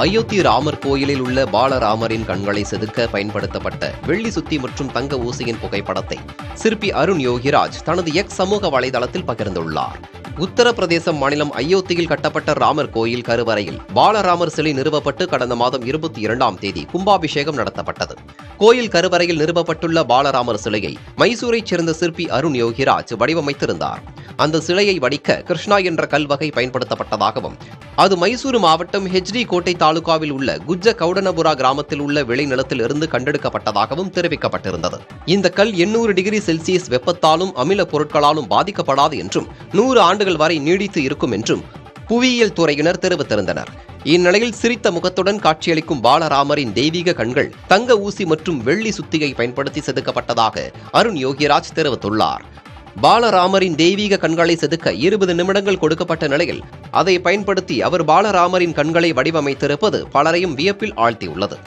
அயோத்தி ராமர் கோயிலில் உள்ள பாலராமரின் கண்களை செதுக்க பயன்படுத்தப்பட்ட வெள்ளி சுத்தி மற்றும் தங்க ஊசியின் புகைப்படத்தை சிற்பி அருண் யோகிராஜ் தனது எக்ஸ் சமூக வலைதளத்தில் பகிர்ந்துள்ளார். உத்தரப்பிரதேசம் மாநிலம் அயோத்தியில் கட்டப்பட்ட ராமர் கோயில் கருவறையில் பாலராமர் சிலை நிறுவப்பட்டு கடந்த மாதம் 22ஆம் தேதி கும்பாபிஷேகம் நடத்தப்பட்டது. கோயில் கருவறையில் நிறுவப்பட்டுள்ள பாலராமர் சிலையை மைசூரைச் சேர்ந்த சிற்பி அருண் யோகிராஜ் வடிவமைத்திருந்தார். அந்த சிலையை வடிக்க கிருஷ்ணா என்ற கல்வகை பயன்படுத்தப்பட்டதாகவும், அது மைசூரு மாவட்டம் ஹெச்டி கோட்டை தாலுகாவில் உள்ள குஜ்ஜ கவுடனபுரா கிராமத்தில் உள்ள விளைநிலத்தில் இருந்து கண்டெடுக்கப்பட்டதாகவும் தெரிவிக்கப்பட்டிருந்தது. இந்த கல் 800 டிகிரி செல்சியஸ் வெப்பத்தாலும் அமில பொருட்களாலும் பாதிக்கப்படாது என்றும் 100 ஆண்டுகள் வரை நீடித்து இருக்கும் என்றும் புவியியல் துறையினர் தெரிவித்திருந்தனர். இந்நிலையில் சிரித்த முகத்துடன் காட்சியளிக்கும் பாலராமரின் தெய்வீக கண்கள் தங்க ஊசி மற்றும் வெள்ளி சுத்திகை பயன்படுத்தி செதுக்கப்பட்டதாக அருண் யோகிராஜ் தெரிவித்துள்ளார். பாலராமரின் தெய்வீக கண்களை செதுக்க 20 நிமிடங்கள் கொடுக்கப்பட்ட நிலையில் அதை பயன்படுத்தி அவர் பாலராமரின் கண்களை வடிவமைத்திருப்பது பலரையும் வியப்பில் ஆழ்த்தியுள்ளது.